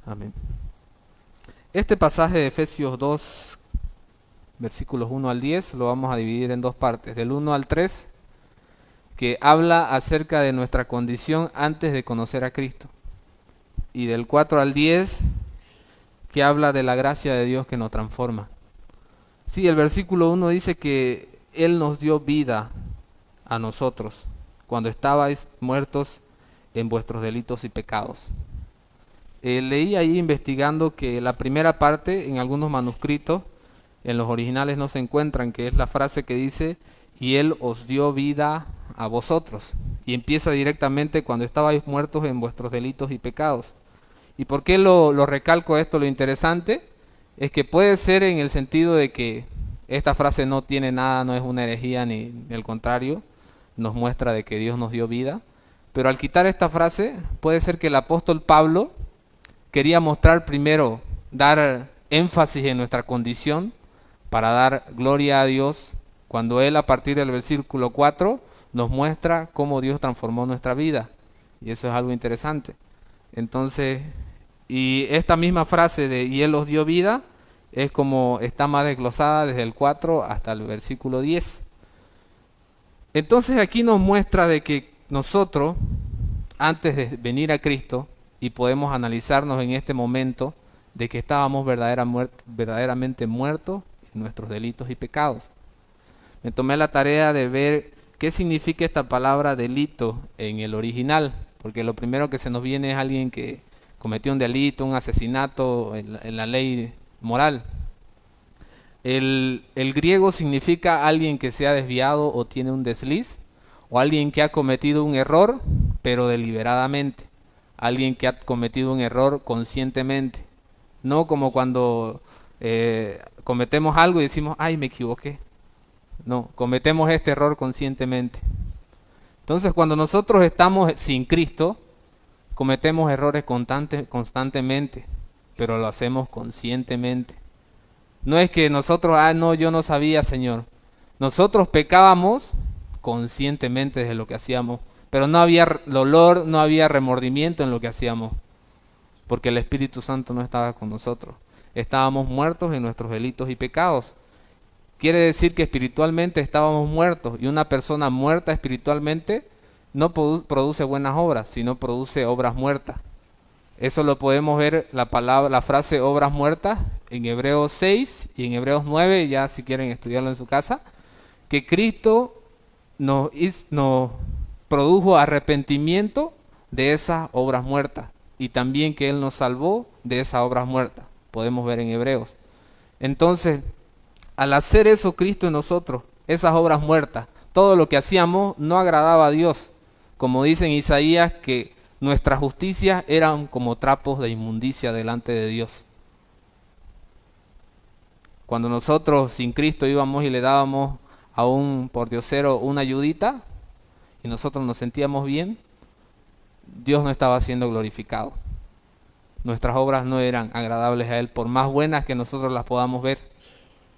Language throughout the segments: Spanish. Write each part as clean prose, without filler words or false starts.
Amén. Este pasaje de Efesios 2, versículos 1 al 10, lo vamos a dividir en dos partes. Del 1 al 3, que habla acerca de nuestra condición antes de conocer a Cristo. Y del 4 al 10, que habla de la gracia de Dios que nos transforma. Sí, el versículo 1 dice que Él nos dio vida a nosotros cuando estabais muertos en vuestros delitos y pecados. Leí ahí investigando que la primera parte en algunos manuscritos, en los originales no se encuentran, que es la frase que dice, y Él os dio vida a vosotros. Y empieza directamente cuando estabais muertos en vuestros delitos y pecados. ¿Y por qué lo recalco esto? Lo interesante es que puede ser en el sentido de que esta frase no tiene nada, no es una herejía ni el contrario, nos muestra de que Dios nos dio vida. Pero al quitar esta frase, puede ser que el apóstol Pablo quería mostrar primero, dar énfasis en nuestra condición para dar gloria a Dios, cuando él a partir del versículo 4 nos muestra cómo Dios transformó nuestra vida. Y eso es algo interesante. Entonces, y esta misma frase de y él os dio vida es como está más desglosada desde el 4 hasta el versículo 10. Entonces aquí nos muestra de que nosotros, antes de venir a Cristo, y podemos analizarnos en este momento de que estábamos verdaderamente muertos en nuestros delitos y pecados. Me tomé la tarea de ver qué significa esta palabra delito en el original, porque lo primero que se nos viene es alguien que cometió un delito, un asesinato en la ley moral. El griego significa alguien que se ha desviado o tiene un desliz, o alguien que ha cometido un error, pero deliberadamente. Alguien que ha cometido un error conscientemente. No como cuando cometemos algo y decimos, ay, me equivoqué. No, cometemos este error conscientemente. Entonces, cuando nosotros estamos sin Cristo, cometemos errores constantemente, pero lo hacemos conscientemente. No es que nosotros, no, yo no sabía, Señor. Nosotros pecábamos conscientemente de lo que hacíamos, pero no había dolor, no había remordimiento en lo que hacíamos, porque el Espíritu Santo no estaba con nosotros. Estábamos muertos en nuestros delitos y pecados. Quiere decir que espiritualmente estábamos muertos, y una persona muerta espiritualmente no produce buenas obras, sino produce obras muertas. Eso lo podemos ver la frase obras muertas en Hebreos 6 y en Hebreos 9, ya si quieren estudiarlo en su casa, que Cristo nos produjo arrepentimiento de esas obras muertas y también que Él nos salvó de esas obras muertas. Podemos ver en Hebreos. Entonces, al hacer eso Cristo en nosotros, esas obras muertas, todo lo que hacíamos no agradaba a Dios. Como dice en Isaías que nuestras justicias eran como trapos de inmundicia delante de Dios. Cuando nosotros sin Cristo íbamos y le dábamos a un pordiosero una ayudita y nosotros nos sentíamos bien, Dios no estaba siendo glorificado. Nuestras obras no eran agradables a Él, por más buenas que nosotros las podamos ver.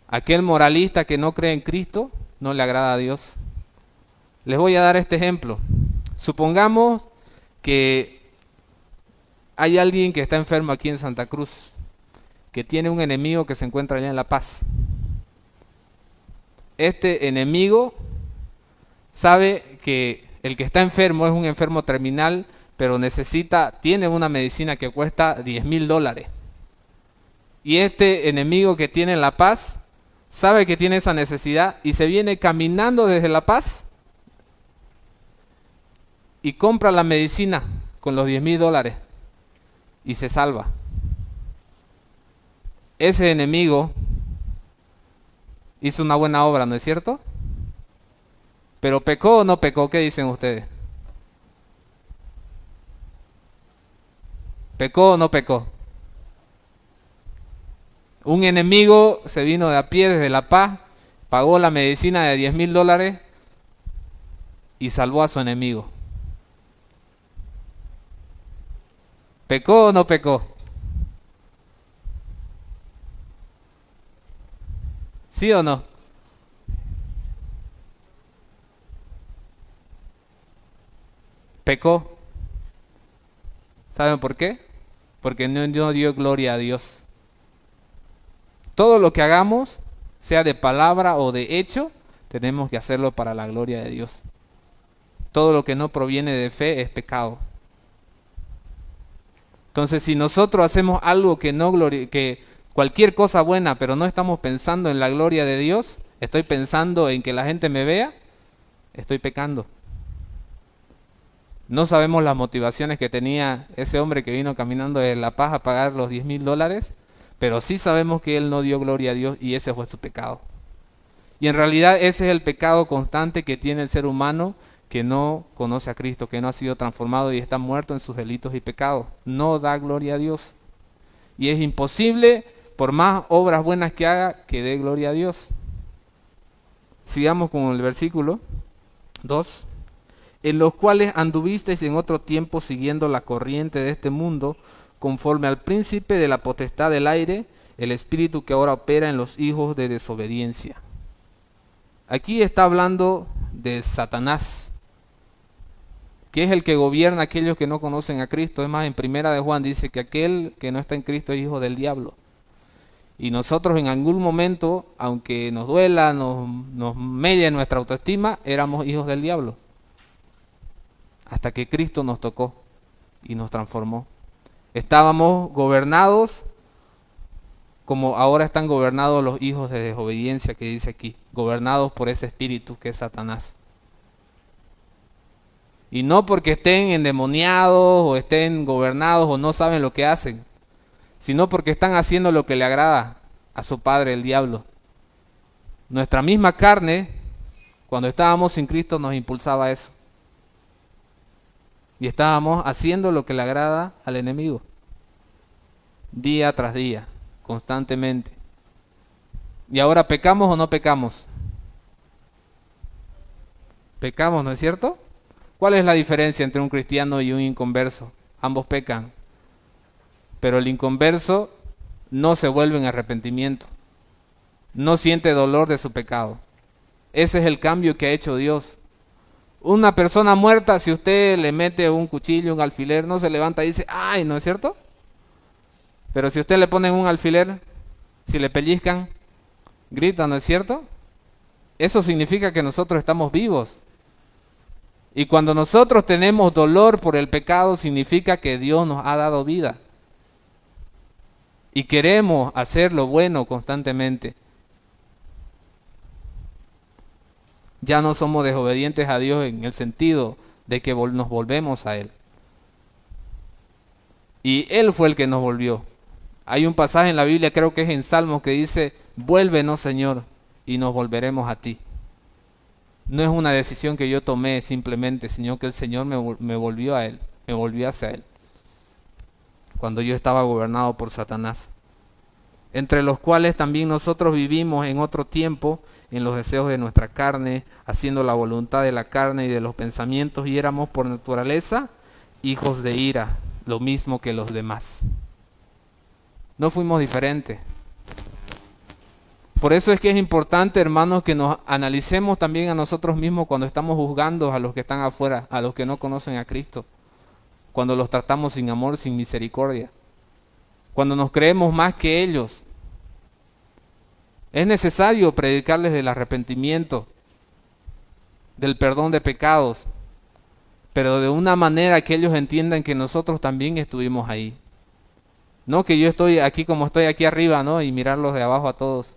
Aquel moralista que no cree en Cristo no le agrada a Dios. Les voy a dar este ejemplo. Supongamos que hay alguien que está enfermo aquí en Santa Cruz, que tiene un enemigo que se encuentra allá en La Paz. Este enemigo sabe que el que está enfermo es un enfermo terminal, pero tiene una medicina que cuesta $10,000. Y este enemigo que tiene La Paz sabe que tiene esa necesidad y se viene caminando desde La Paz y compra la medicina con los $10,000 y se salva. Ese enemigo hizo una buena obra, ¿no es cierto? Pero ¿pecó o no pecó? ¿Qué dicen ustedes? ¿Pecó o no pecó? Un enemigo se vino de a pie desde La Paz, pagó la medicina de $10,000 y salvó a su enemigo. ¿Pecó o no pecó? ¿Sí o no? Pecó. ¿Saben por qué? porque no dio gloria a Dios. Todo lo que hagamos, sea de palabra o de hecho, tenemos que hacerlo para la gloria de Dios. Todo lo que no proviene de fe es pecado. Entonces, si nosotros hacemos algo que cualquier cosa buena, pero no estamos pensando en la gloria de Dios, estoy pensando en que la gente me vea, estoy pecando. No sabemos las motivaciones que tenía ese hombre que vino caminando de La Paz a pagar los $10,000, pero sí sabemos que él no dio gloria a Dios y ese fue su pecado. Y en realidad ese es el pecado constante que tiene el ser humano que no conoce a Cristo, que no ha sido transformado y está muerto en sus delitos y pecados. No da gloria a Dios. Y es imposible, por más obras buenas que haga, que dé gloria a Dios. Sigamos con el versículo 2. En los cuales anduvisteis en otro tiempo siguiendo la corriente de este mundo, conforme al príncipe de la potestad del aire, el espíritu que ahora opera en los hijos de desobediencia. Aquí está hablando de Satanás, que es el que gobierna a aquellos que no conocen a Cristo. Es más, en Primera de Juan dice que aquel que no está en Cristo es hijo del diablo. Y nosotros en algún momento, aunque nos duela, nos medie nuestra autoestima, éramos hijos del diablo. Hasta que Cristo nos tocó y nos transformó. Estábamos gobernados como ahora están gobernados los hijos de desobediencia, que dice aquí, gobernados por ese espíritu que es Satanás. Y no porque estén endemoniados o estén gobernados o no saben lo que hacen, sino porque están haciendo lo que le agrada a su padre, el diablo. Nuestra misma carne, cuando estábamos sin Cristo, nos impulsaba a eso. Y estábamos haciendo lo que le agrada al enemigo, día tras día, constantemente. ¿Y ahora pecamos o no pecamos? Pecamos, ¿no es cierto? ¿Cuál es la diferencia entre un cristiano y un inconverso? Ambos pecan, pero el inconverso no se vuelve en arrepentimiento, no siente dolor de su pecado. Ese es el cambio que ha hecho Dios. Una persona muerta, si usted le mete un cuchillo, un alfiler, no se levanta y dice, ¡ay!, ¿no es cierto? Pero si usted le ponen un alfiler, si le pellizcan, grita, ¿no es cierto? Eso significa que nosotros estamos vivos. Y cuando nosotros tenemos dolor por el pecado, significa que Dios nos ha dado vida. Y queremos hacer lo bueno constantemente. Ya no somos desobedientes a Dios en el sentido de que nos volvemos a Él. Y Él fue el que nos volvió. Hay un pasaje en la Biblia, creo que es en Salmos, que dice, vuélvenos, Señor, y nos volveremos a ti. No es una decisión que yo tomé simplemente, sino que el Señor me volvió a Él, me volvió hacia Él, cuando yo estaba gobernado por Satanás, entre los cuales también nosotros vivimos en otro tiempo, en los deseos de nuestra carne, haciendo la voluntad de la carne y de los pensamientos, y éramos por naturaleza hijos de ira, lo mismo que los demás. No fuimos diferentes. Por eso es que es importante, hermanos, que nos analicemos también a nosotros mismos cuando estamos juzgando a los que están afuera, a los que no conocen a Cristo, cuando los tratamos sin amor, sin misericordia, cuando nos creemos más que ellos. Es necesario predicarles del arrepentimiento, del perdón de pecados, pero de una manera que ellos entiendan que nosotros también estuvimos ahí. No que yo estoy aquí como estoy aquí arriba, ¿no? Y mirarlos de abajo a todos.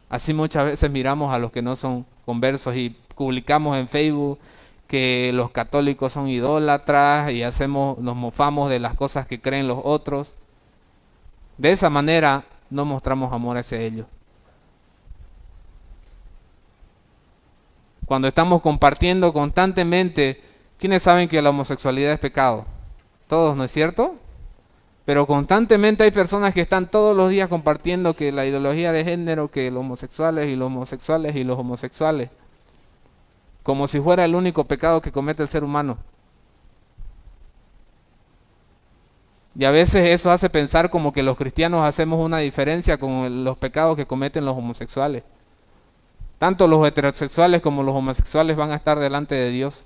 Así muchas veces miramos a los que no son conversos y publicamos en Facebook que los católicos son idólatras y nos mofamos de las cosas que creen los otros. De esa manera no mostramos amor hacia ellos. Cuando estamos compartiendo constantemente, ¿quiénes saben que la homosexualidad es pecado? Todos, ¿no es cierto? Pero constantemente hay personas que están todos los días compartiendo que la ideología de género, que los homosexuales y los homosexuales y los homosexuales, como si fuera el único pecado que comete el ser humano. Y a veces eso hace pensar como que los cristianos hacemos una diferencia con los pecados que cometen los homosexuales. Tanto los heterosexuales como los homosexuales van a estar delante de Dios.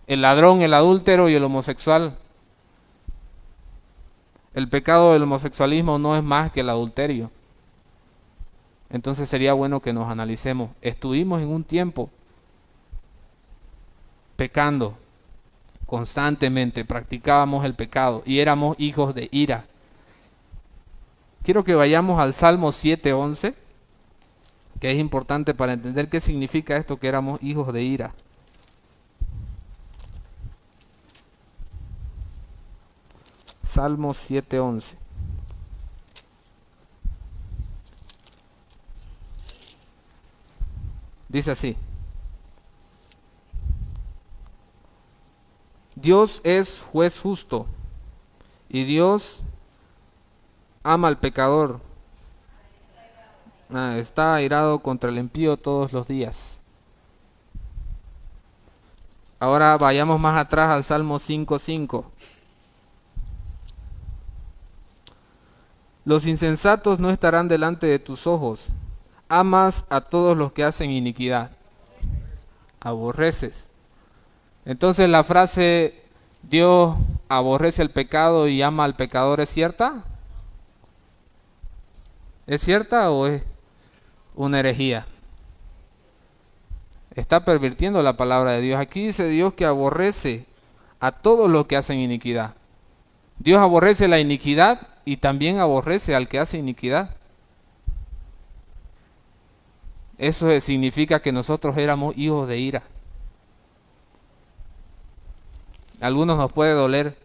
El ladrón, el adúltero y el homosexual El pecado del homosexualismo no es más que el adulterio. Entonces sería bueno que nos analicemos. Estuvimos en un tiempo pecando constantemente, practicábamos el pecado y éramos hijos de ira. Quiero que vayamos al Salmo 7:11, que es importante para entender qué significa esto, que éramos hijos de ira. Salmo 7:11. Dice así: Dios es juez justo y Dios ama al pecador. Está airado contra el impío todos los días. Ahora vayamos más atrás al Salmo 5:5. Los insensatos no estarán delante de tus ojos. Amas a todos los que hacen iniquidad. Aborreces. Entonces la frase Dios aborrece el pecado y ama al pecador, ¿es cierta? ¿Es cierta o es una herejía? Está pervirtiendo la palabra de Dios. Aquí dice Dios que aborrece a todos los que hacen iniquidad. Dios aborrece la iniquidad y también aborrece al que hace iniquidad. Eso significa que nosotros éramos hijos de ira. A algunos nos puede doler,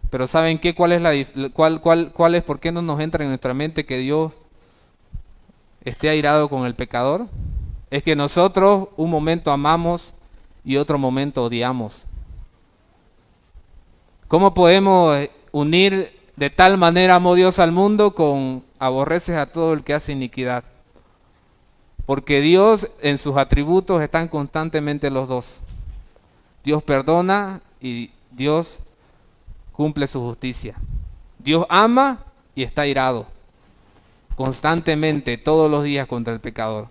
pero ¿saben qué? ¿Cuál es por qué no nos entra en nuestra mente que Dios esté airado con el pecador? Es que nosotros un momento amamos y otro momento odiamos. ¿Cómo podemos unir de tal manera amó Dios al mundo con aborreces a todo el que hace iniquidad? Porque Dios en sus atributos están constantemente los dos. Dios perdona y Dios cumple su justicia. Dios ama y está airado constantemente, todos los días contra el pecador.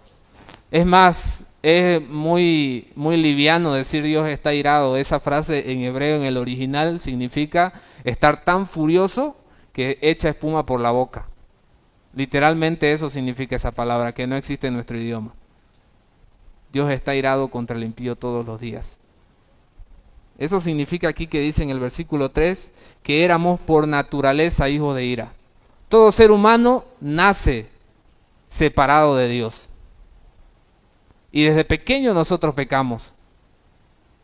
Es más, es muy liviano decir Dios está airado. Esa frase en hebreo, en el original, significa estar tan furioso que echa espuma por la boca. Literalmente eso significa esa palabra, que no existe en nuestro idioma. Dios está airado contra el impío todos los días. Eso significa aquí que dice en el versículo 3 que éramos por naturaleza hijos de ira. Todo ser humano nace separado de Dios. Y desde pequeño nosotros pecamos.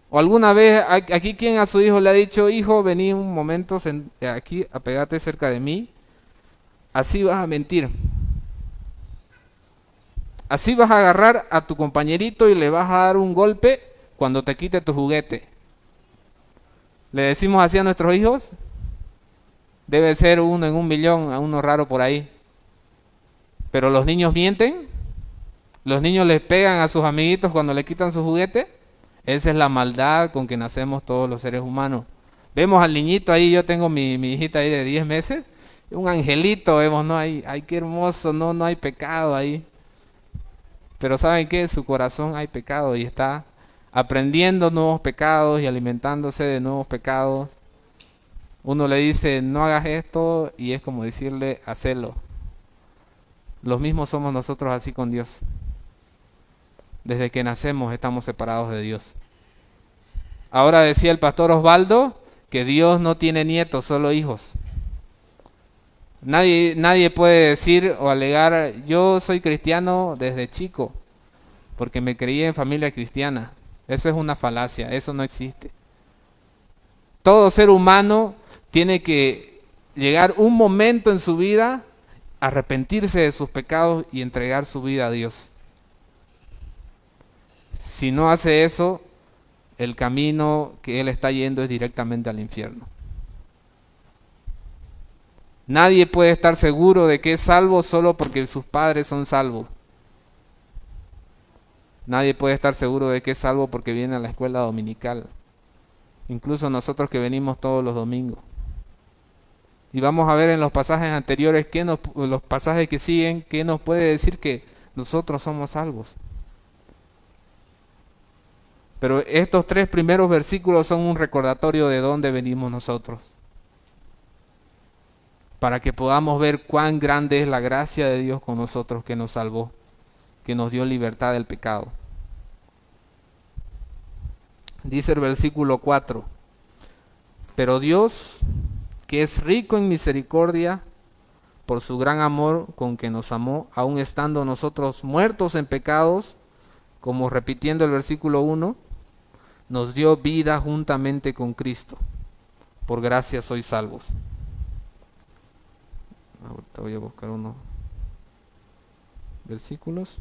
¿O alguna vez aquí quien a su hijo le ha dicho, hijo, vení un momento aquí, apegate cerca de mí? Así vas a mentir. Así vas a agarrar a tu compañerito y le vas a dar un golpe cuando te quite tu juguete. ¿Le decimos así a nuestros hijos? Debe ser uno en 1.000.000, a uno raro por ahí. Pero los niños mienten. Los niños les pegan a sus amiguitos cuando le quitan su juguete. Esa es la maldad con que nacemos todos los seres humanos. Vemos al niñito ahí, yo tengo mi hijita ahí de 10 meses. Un angelito vemos, ¿no? Ay, qué hermoso, no hay pecado ahí. Pero ¿saben qué? En su corazón hay pecado y está aprendiendo nuevos pecados y alimentándose de nuevos pecados. Uno le dice, no hagas esto, y es como decirle, hacelo. Los mismos somos nosotros así con Dios. Desde que nacemos estamos separados de Dios. Ahora decía el pastor Osvaldo que Dios no tiene nietos, solo hijos. Nadie puede decir o alegar, yo soy cristiano desde chico, porque me crié en familia cristiana. Eso es una falacia, eso no existe. Todo ser humano tiene que llegar un momento en su vida, arrepentirse de sus pecados y entregar su vida a Dios. Si no hace eso, el camino que él está yendo es directamente al infierno. Nadie puede estar seguro de que es salvo solo porque sus padres son salvos. Nadie puede estar seguro de que es salvo porque viene a la escuela dominical. Incluso nosotros que venimos todos los domingos. Y vamos a ver en los pasajes anteriores, los pasajes que siguen, qué nos puede decir que nosotros somos salvos. Pero estos 3 primeros versículos son un recordatorio de dónde venimos nosotros. para que podamos ver cuán grande es la gracia de Dios con nosotros, que nos salvó, que nos dio libertad del pecado. Dice el versículo 4, pero Dios, que es rico en misericordia, por su gran amor con que nos amó, aun estando nosotros muertos en pecados, como repitiendo el versículo 1, nos dio vida juntamente con Cristo. Por gracia sois salvos. Ahorita voy a buscar unos versículos.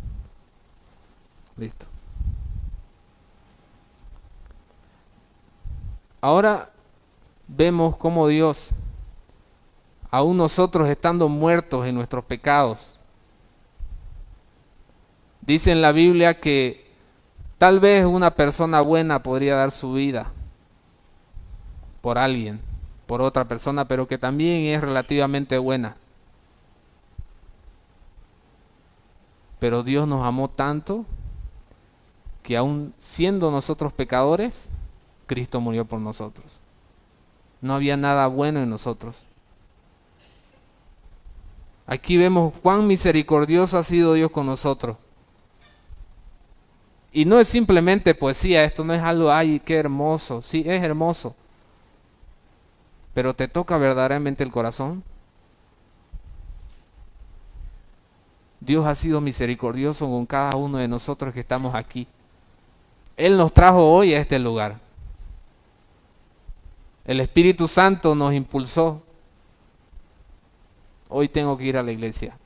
Listo. Ahora vemos cómo Dios, aún nosotros estando muertos en nuestros pecados, dice en la Biblia que tal vez una persona buena podría dar su vida por alguien, por otra persona, pero que también es relativamente buena. Pero Dios nos amó tanto que aún siendo nosotros pecadores, Cristo murió por nosotros. No había nada bueno en nosotros. Aquí vemos cuán misericordioso ha sido Dios con nosotros. Y no es simplemente poesía, esto no es algo, ay, qué hermoso. Sí, es hermoso. Pero ¿te toca verdaderamente el corazón? Dios ha sido misericordioso con cada uno de nosotros que estamos aquí. Él nos trajo hoy a este lugar. El Espíritu Santo nos impulsó. Hoy tengo que ir a la iglesia.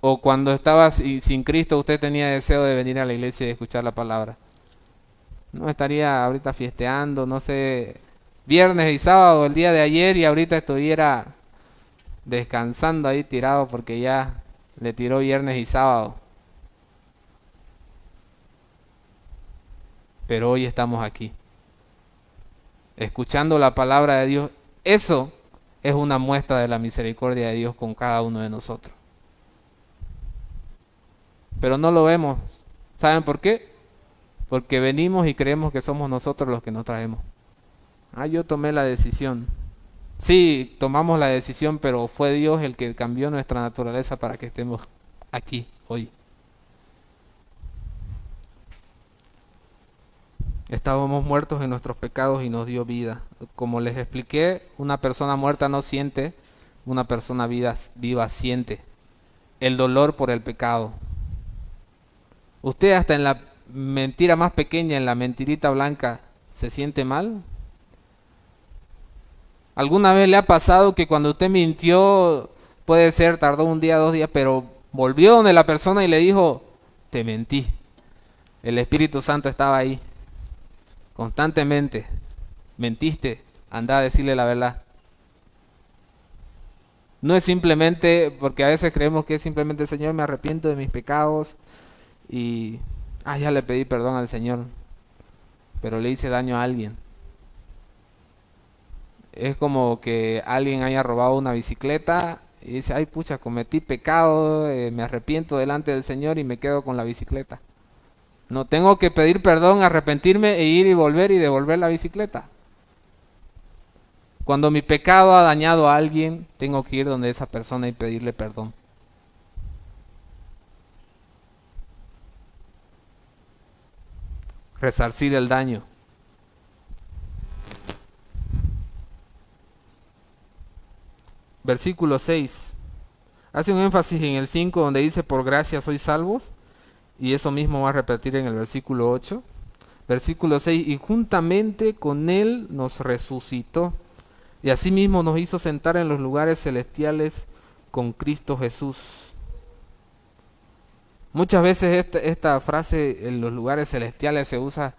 O cuando estaba sin Cristo, usted tenía deseo de venir a la iglesia y escuchar la palabra. No estaría ahorita fiesteando, no sé, viernes y sábado, el día de ayer, y ahorita estuviera descansando ahí tirado porque ya le tiró viernes y sábado. Pero hoy estamos aquí, escuchando la palabra de Dios. Eso es una muestra de la misericordia de Dios con cada uno de nosotros. Pero no lo vemos. ¿Saben por qué? Porque venimos y creemos que somos nosotros los que nos traemos. Yo tomé la decisión. Sí, tomamos la decisión, pero fue Dios el que cambió nuestra naturaleza para que estemos aquí hoy. Estábamos muertos en nuestros pecados y nos dio vida. Como les expliqué, una persona muerta no siente, una persona viva siente el dolor por el pecado. Usted hasta en la mentira más pequeña, en la mentirita blanca, ¿se siente mal? ¿Alguna vez le ha pasado que cuando usted mintió, puede ser, tardó un día, 2 días, pero volvió donde la persona y le dijo, te mentí? El Espíritu Santo estaba ahí, constantemente. Mentiste, anda a decirle la verdad. No es simplemente, porque a veces creemos que es simplemente, Señor, me arrepiento de mis pecados y ya le pedí perdón al Señor, pero le hice daño a alguien. Es como que alguien haya robado una bicicleta y dice, ay pucha, cometí pecado, me arrepiento delante del Señor y me quedo con la bicicleta. No tengo que pedir perdón, arrepentirme e ir y volver y devolver la bicicleta. Cuando mi pecado ha dañado a alguien, tengo que ir donde esa persona y pedirle perdón. Resarcir el daño. Versículo 6. Hace un énfasis en el 5 donde dice, por gracia sois salvos. Y eso mismo va a repetir en el versículo 8. Versículo 6. Y juntamente con Él nos resucitó. Y asimismo nos hizo sentar en los lugares celestiales con Cristo Jesús. Muchas veces esta frase en los lugares celestiales se usa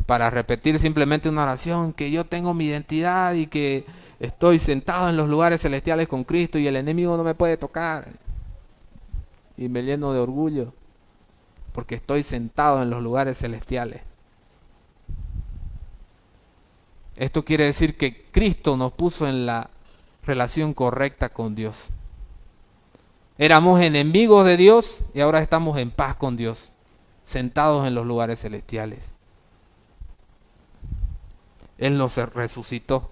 para repetir simplemente una oración, que yo tengo mi identidad y que estoy sentado en los lugares celestiales con Cristo y el enemigo no me puede tocar. Y me lleno de orgullo porque estoy sentado en los lugares celestiales. Esto quiere decir que Cristo nos puso en la relación correcta con Dios. Éramos enemigos de Dios y ahora estamos en paz con Dios, sentados en los lugares celestiales. Él nos resucitó.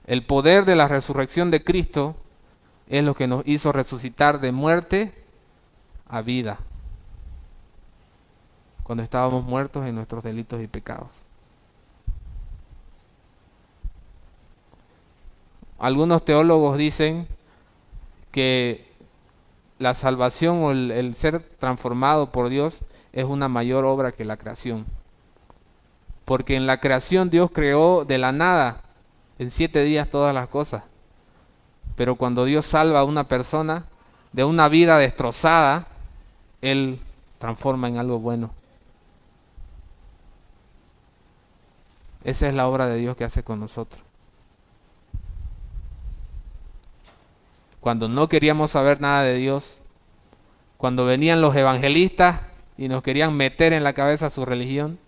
El poder de la resurrección de Cristo es lo que nos hizo resucitar de muerte a vida, cuando estábamos muertos en nuestros delitos y pecados. Algunos teólogos dicen que la salvación o el ser transformado por Dios es una mayor obra que la creación. Porque en la creación Dios creó de la nada, en 7 días, todas las cosas. Pero cuando Dios salva a una persona de una vida destrozada, Él transforma en algo bueno. Esa es la obra de Dios que hace con nosotros. Cuando no queríamos saber nada de Dios, cuando venían los evangelistas y nos querían meter en la cabeza su religión,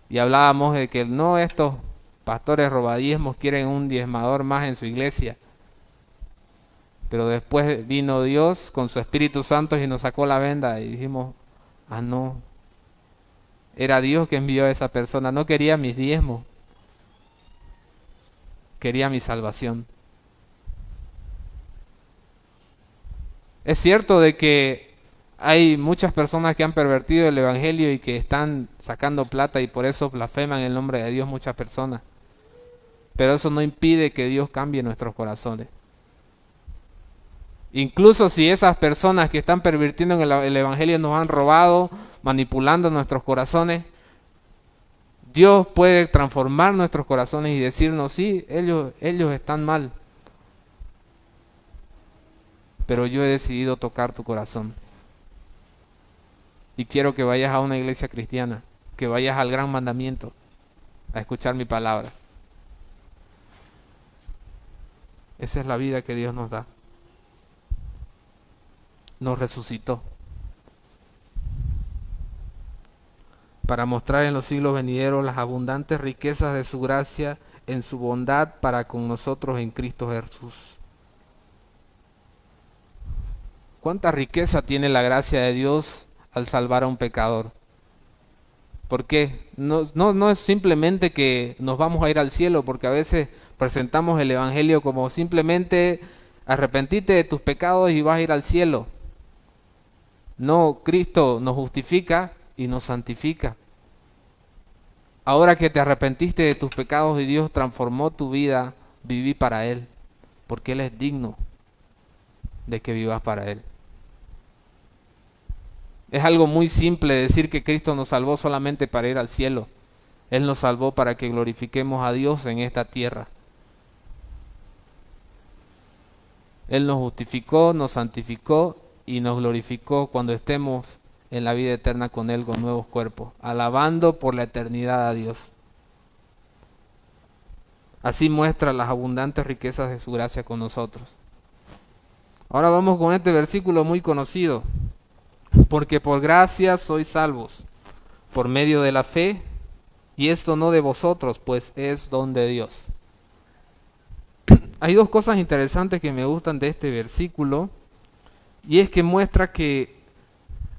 y hablábamos de que no, estos pastores robadiezmos quieren un diezmador más en su iglesia. Pero después vino Dios con su Espíritu Santo y nos sacó la venda y dijimos, no, era Dios que envió a esa persona, no quería mis diezmos, quería mi salvación. Es cierto de que hay muchas personas que han pervertido el evangelio y que están sacando plata y por eso blasfeman el nombre de Dios muchas personas. Pero eso no impide que Dios cambie nuestros corazones. Incluso si esas personas que están pervirtiendo el evangelio nos han robado, manipulando nuestros corazones, Dios puede transformar nuestros corazones y decirnos, sí, ellos están mal, pero yo he decidido tocar tu corazón. Y quiero que vayas a una iglesia cristiana, que vayas al gran mandamiento, a escuchar mi palabra. Esa es la vida que Dios nos da. Nos resucitó para mostrar en los siglos venideros las abundantes riquezas de su gracia en su bondad para con nosotros en Cristo Jesús. ¿Cuánta riqueza tiene la gracia de Dios al salvar a un pecador? ¿Por qué? No es simplemente que nos vamos a ir al cielo, porque a veces presentamos el evangelio como simplemente arrepentite de tus pecados y vas a ir al cielo. No, Cristo nos justifica y nos santifica. Ahora que te arrepentiste de tus pecados y Dios transformó tu vida, viví para Él, porque Él es digno de que vivas para Él. Es algo muy simple decir que Cristo nos salvó solamente para ir al cielo. Él nos salvó para que glorifiquemos a Dios en esta tierra. Él nos justificó, nos santificó y nos glorificó cuando estemos en la vida eterna con Él con nuevos cuerpos, alabando por la eternidad a Dios. Así muestra las abundantes riquezas de su gracia con nosotros. Ahora vamos con este versículo muy conocido. Porque por gracia sois salvos, por medio de la fe, y esto no de vosotros, pues es don de Dios. Hay dos cosas interesantes que me gustan de este versículo, y es que muestra que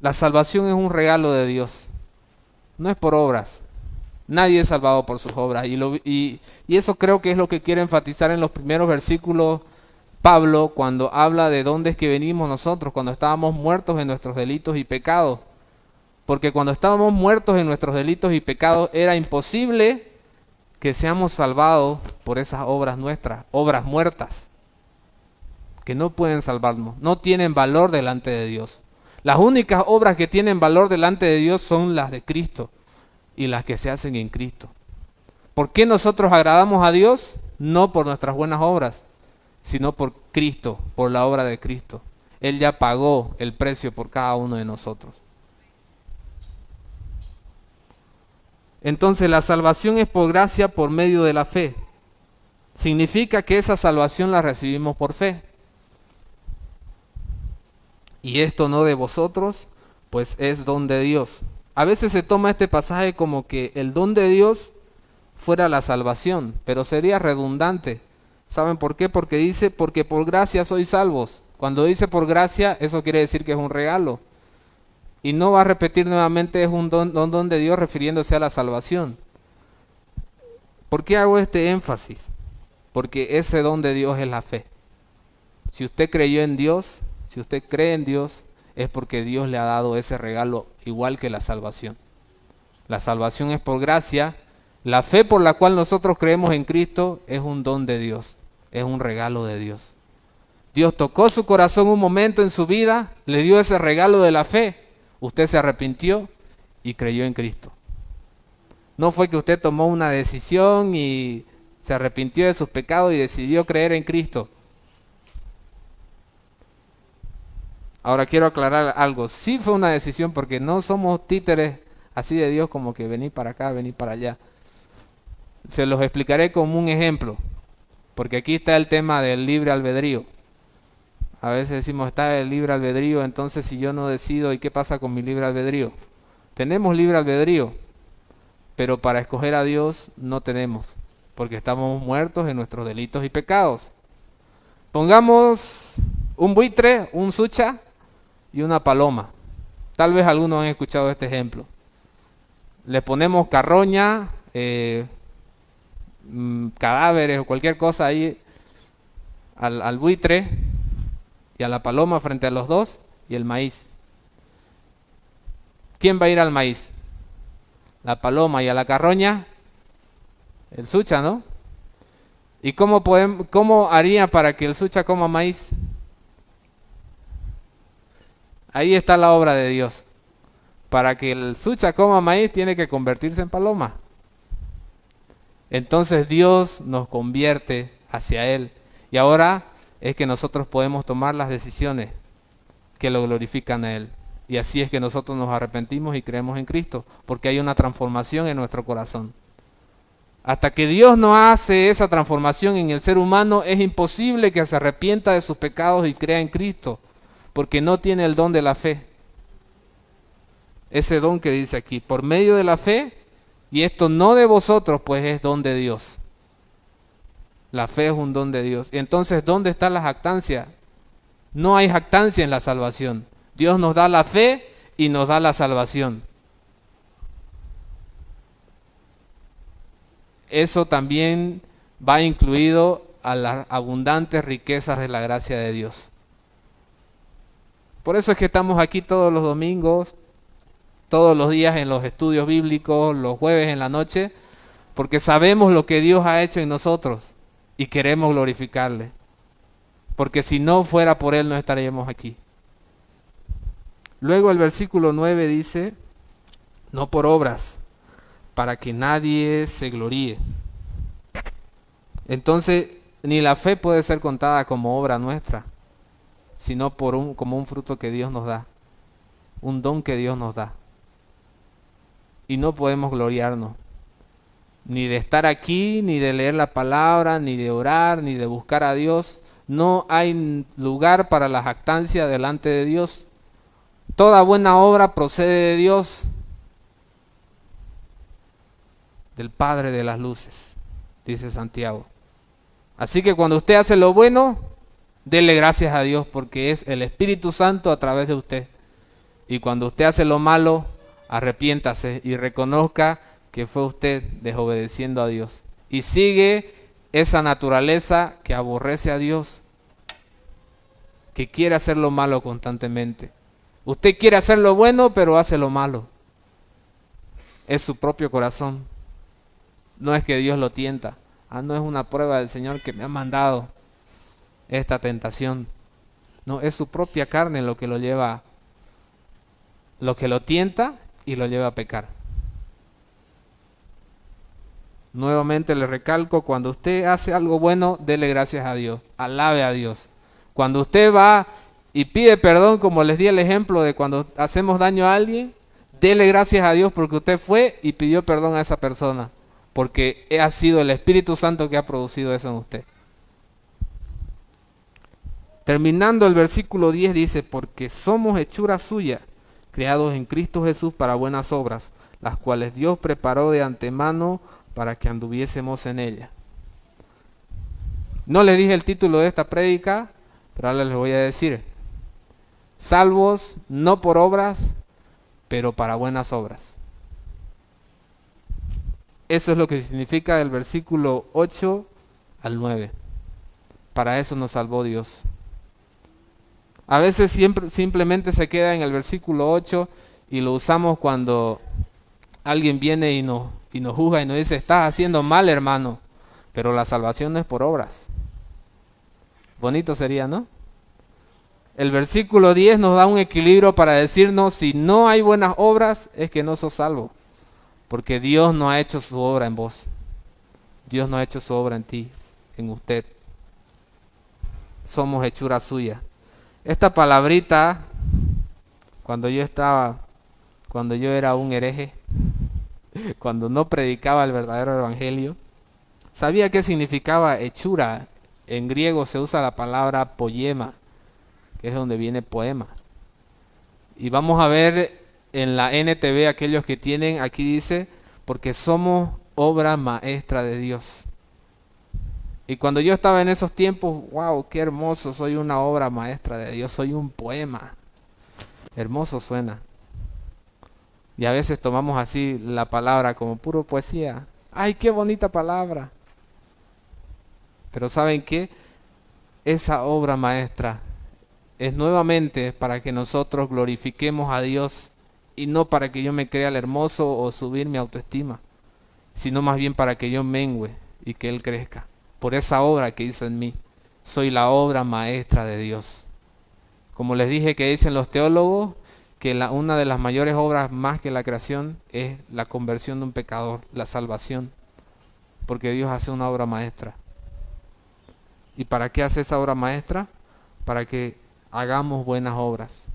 la salvación es un regalo de Dios, no es por obras. Nadie es salvado por sus obras, y eso creo que es lo que quiere enfatizar en los primeros versículos Pablo cuando habla de dónde es que venimos nosotros, cuando estábamos muertos en nuestros delitos y pecados. Porque cuando estábamos muertos en nuestros delitos y pecados era imposible que seamos salvados por esas obras nuestras, obras muertas, que no pueden salvarnos, no tienen valor delante de Dios. Las únicas obras que tienen valor delante de Dios son las de Cristo y las que se hacen en Cristo. ¿Por qué nosotros agradamos a Dios? No por nuestras buenas obras, sino por Cristo, por la obra de Cristo. Él ya pagó el precio por cada uno de nosotros. Entonces la salvación es por gracia por medio de la fe. Significa que esa salvación la recibimos por fe. Y esto no de vosotros, pues es don de Dios. A veces se toma este pasaje como que el don de Dios fuera la salvación, pero sería redundante. ¿Saben por qué? Porque dice, porque por gracia sois salvos. Cuando dice por gracia, eso quiere decir que es un regalo. Y no va a repetir nuevamente, es un don de Dios refiriéndose a la salvación. ¿Por qué hago este énfasis? Porque ese don de Dios es la fe. Si usted creyó en Dios, si usted cree en Dios, es porque Dios le ha dado ese regalo igual que la salvación. La salvación es por gracia. La fe por la cual nosotros creemos en Cristo es un don de Dios, es un regalo de Dios. Dios tocó su corazón un momento en su vida, le dio ese regalo de la fe. Usted se arrepintió y creyó en Cristo. No fue que usted tomó una decisión y se arrepintió de sus pecados y decidió creer en Cristo. Ahora quiero aclarar algo. Sí fue una decisión porque no somos títeres así de Dios como que venir para acá, venir para allá. Se los explicaré como un ejemplo, porque aquí está el tema del libre albedrío. A veces decimos, está el libre albedrío, entonces si yo no decido, ¿y qué pasa con mi libre albedrío? Tenemos libre albedrío, pero para escoger a Dios no tenemos, porque estamos muertos en nuestros delitos y pecados. Pongamos un buitre, un sucha y una paloma. Tal vez algunos han escuchado este ejemplo. Le ponemos carroña, cadáveres o cualquier cosa ahí al buitre y a la paloma frente a los dos y el maíz. ¿Quién va a ir al maíz? La paloma. Y a la carroña, el sucha, ¿no? ¿Y cómo haría para que el sucha coma maíz? Ahí está la obra de Dios. Para que el sucha coma maíz tiene que convertirse en paloma. Entonces Dios nos convierte hacia Él. Y ahora es que nosotros podemos tomar las decisiones que lo glorifican a Él. Y así es que nosotros nos arrepentimos y creemos en Cristo, porque hay una transformación en nuestro corazón. Hasta que Dios no hace esa transformación en el ser humano, es imposible que se arrepienta de sus pecados y crea en Cristo, porque no tiene el don de la fe. Ese don que dice aquí, por medio de la fe, y esto no de vosotros, pues es don de Dios. La fe es un don de Dios. Y entonces, ¿dónde está la jactancia? No hay jactancia en la salvación. Dios nos da la fe y nos da la salvación. Eso también va incluido a las abundantes riquezas de la gracia de Dios. Por eso es que estamos aquí todos los domingos, todos los días en los estudios bíblicos, los jueves en la noche, porque sabemos lo que Dios ha hecho en nosotros y queremos glorificarle. Porque si no fuera por Él no estaríamos aquí. Luego el versículo 9 dice, no por obras, para que nadie se gloríe. Entonces, ni la fe puede ser contada como obra nuestra, sino como un fruto que Dios nos da, un don que Dios nos da. Y no podemos gloriarnos, ni de estar aquí, ni de leer la palabra, ni de orar, ni de buscar a Dios. No hay lugar para la jactancia delante de Dios. Toda buena obra procede de Dios, del Padre de las luces, dice Santiago. Así que cuando usted hace lo bueno, dele gracias a Dios, porque es el Espíritu Santo a través de usted. Y cuando usted hace lo malo, arrepiéntase y reconozca que fue usted desobedeciendo a Dios. Y sigue esa naturaleza que aborrece a Dios, que quiere hacer lo malo constantemente. Usted quiere hacer lo bueno, pero hace lo malo. Es su propio corazón. No es que Dios lo tienta. No es una prueba del Señor que me ha mandado esta tentación. No, es su propia carne lo que lo lleva, lo que lo tienta y lo lleva a pecar. Nuevamente le recalco, cuando usted hace algo bueno, dele gracias a Dios, alabe a Dios. Cuando usted va y pide perdón, como les di el ejemplo de cuando hacemos daño a alguien, dele gracias a Dios porque usted fue y pidió perdón a esa persona, porque ha sido el Espíritu Santo que ha producido eso en usted. Terminando el versículo 10 dice, porque somos hechura suya, creados en Cristo Jesús para buenas obras, las cuales Dios preparó de antemano para que anduviésemos en ella. No les dije el título de esta prédica, pero ahora les voy a decir. Salvos no por obras, pero para buenas obras. Eso es lo que significa el versículo 8 al 9. Para eso nos salvó Dios. A veces simplemente se queda en el versículo 8 y lo usamos cuando alguien viene y nos juzga y nos dice, estás haciendo mal, hermano, pero la salvación no es por obras. Bonito sería, ¿no? El versículo 10 nos da un equilibrio para decirnos, si no hay buenas obras, es que no sos salvo, porque Dios no ha hecho su obra en vos. Dios no ha hecho su obra en ti, en usted. Somos hechura suya. Esta palabrita, cuando yo era un hereje, cuando no predicaba el verdadero evangelio, sabía qué significaba hechura. En griego se usa la palabra poema, que es donde viene poema. Y vamos a ver en la NTV, aquellos que tienen, aquí dice, porque somos obra maestra de Dios. Y cuando yo estaba en esos tiempos, wow, qué hermoso, soy una obra maestra de Dios, soy un poema. Hermoso suena. Y a veces tomamos así la palabra como puro poesía. ¡Ay, qué bonita palabra! Pero ¿saben qué? Esa obra maestra es nuevamente para que nosotros glorifiquemos a Dios y no para que yo me crea el hermoso o subir mi autoestima, sino más bien para que yo mengüe y que Él crezca. Por esa obra que hizo en mí. Soy la obra maestra de Dios. Como les dije que dicen los teólogos, que una de las mayores obras más que la creación es la conversión de un pecador, la salvación, porque Dios hace una obra maestra. ¿Y para qué hace esa obra maestra? Para que hagamos buenas obras.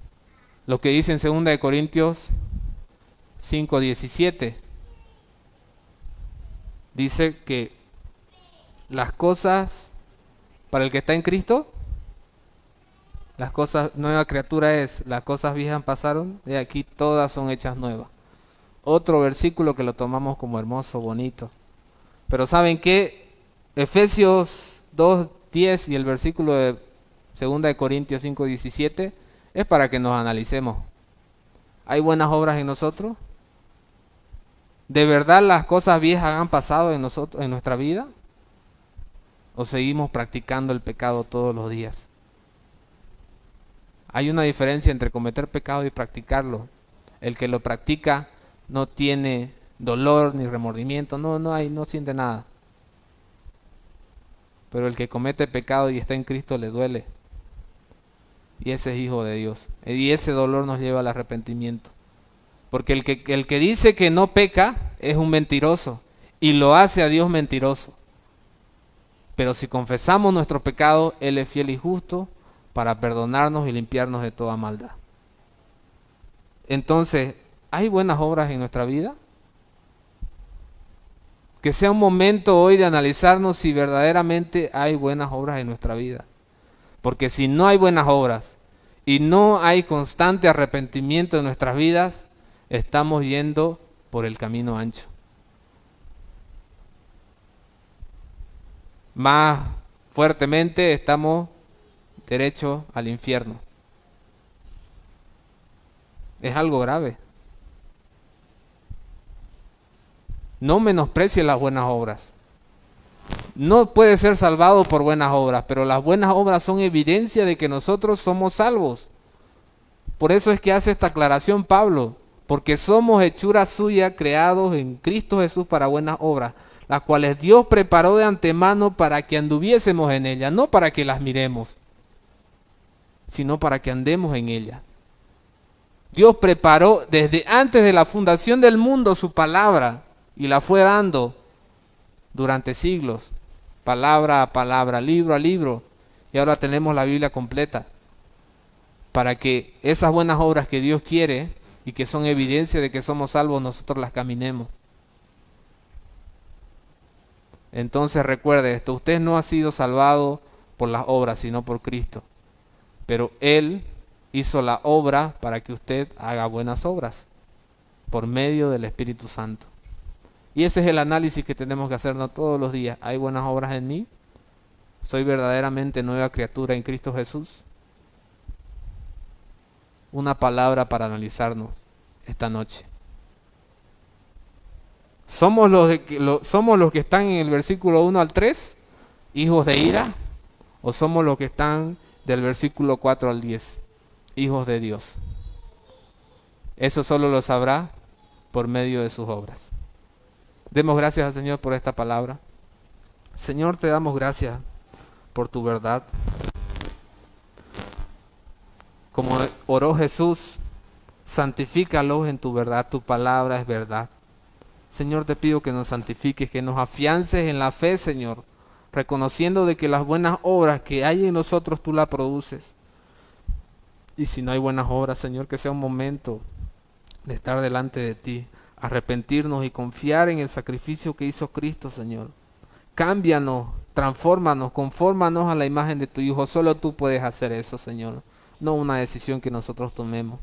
Lo que dice en 2 Corintios 5:17, dice que las cosas, para el que está en Cristo, las cosas, nueva criatura es, las cosas viejas pasaron, de aquí todas son hechas nuevas. Otro versículo que lo tomamos como hermoso, bonito. Pero ¿saben qué? Efesios 2:10 y el versículo de 2 Corintios 5:17 es para que nos analicemos. ¿Hay buenas obras en nosotros? ¿De verdad las cosas viejas han pasado en nosotros, en nuestra vida? ¿O seguimos practicando el pecado todos los días? Hay una diferencia entre cometer pecado y practicarlo. El que lo practica no tiene dolor ni remordimiento, no siente nada. Pero el que comete pecado y está en Cristo le duele. Y ese es hijo de Dios. Y ese dolor nos lleva al arrepentimiento. Porque el que dice que no peca es un mentiroso y lo hace a Dios mentiroso. Pero si confesamos nuestro pecado, Él es fiel y justo para perdonarnos y limpiarnos de toda maldad. Entonces, ¿hay buenas obras en nuestra vida? Que sea un momento hoy de analizarnos si verdaderamente hay buenas obras en nuestra vida. Porque si no hay buenas obras y no hay constante arrepentimiento en nuestras vidas, estamos yendo por el camino ancho. Más fuertemente estamos derecho al infierno. Es algo grave. No menosprecie las buenas obras. No puede ser salvado por buenas obras, pero las buenas obras son evidencia de que nosotros somos salvos. Por eso es que hace esta aclaración Pablo, porque somos hechura suya, creados en Cristo Jesús para buenas obras, las cuales Dios preparó de antemano para que anduviésemos en ellas, no para que las miremos, sino para que andemos en ellas. Dios preparó desde antes de la fundación del mundo su palabra y la fue dando durante siglos, palabra a palabra, libro a libro, y ahora tenemos la Biblia completa, para que esas buenas obras que Dios quiere y que son evidencia de que somos salvos, nosotros las caminemos. Entonces recuerde esto, usted no ha sido salvado por las obras, sino por Cristo, pero Él hizo la obra para que usted haga buenas obras, por medio del Espíritu Santo. Y ese es el análisis que tenemos que hacernos todos los días. ¿Hay buenas obras en mí? ¿Soy verdaderamente nueva criatura en Cristo Jesús? Una palabra para analizarnos esta noche. ¿Somos los que están en el versículo 1 al 3, hijos de ira? ¿O somos los que están del versículo 4 al 10, hijos de Dios? Eso solo lo sabrá por medio de sus obras. Demos gracias al Señor por esta palabra. Señor, te damos gracias por tu verdad. Como oró Jesús, santifícalos en tu verdad, tu palabra es verdad. Señor, te pido que nos santifiques, que nos afiances en la fe, Señor, reconociendo de que las buenas obras que hay en nosotros tú las produces. Y si no hay buenas obras, Señor, que sea un momento de estar delante de ti, arrepentirnos y confiar en el sacrificio que hizo Cristo, Señor. Cámbianos, transfórmanos, confórmanos a la imagen de tu Hijo. Solo tú puedes hacer eso, Señor, no una decisión que nosotros tomemos.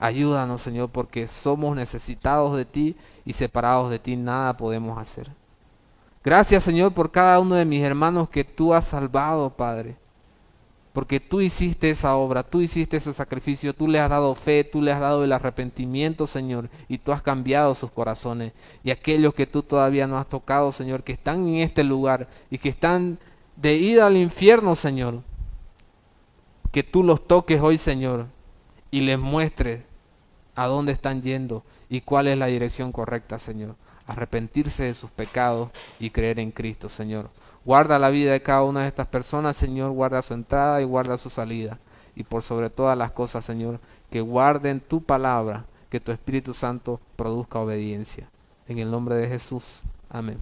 Ayúdanos, Señor, porque somos necesitados de ti y separados de ti nada podemos hacer. Gracias, Señor, por cada uno de mis hermanos que tú has salvado, Padre. Porque tú hiciste esa obra, tú hiciste ese sacrificio, tú les has dado fe, tú les has dado el arrepentimiento, Señor, y tú has cambiado sus corazones. Y aquellos que tú todavía no has tocado, Señor, que están en este lugar y que están de ida al infierno, Señor, que tú los toques hoy, Señor, y les muestres a dónde están yendo y cuál es la dirección correcta, Señor. Arrepentirse de sus pecados y creer en Cristo, Señor. Guarda la vida de cada una de estas personas, Señor. Guarda su entrada y guarda su salida. Y por sobre todas las cosas, Señor, que guarden tu palabra, que tu Espíritu Santo produzca obediencia. En el nombre de Jesús. Amén.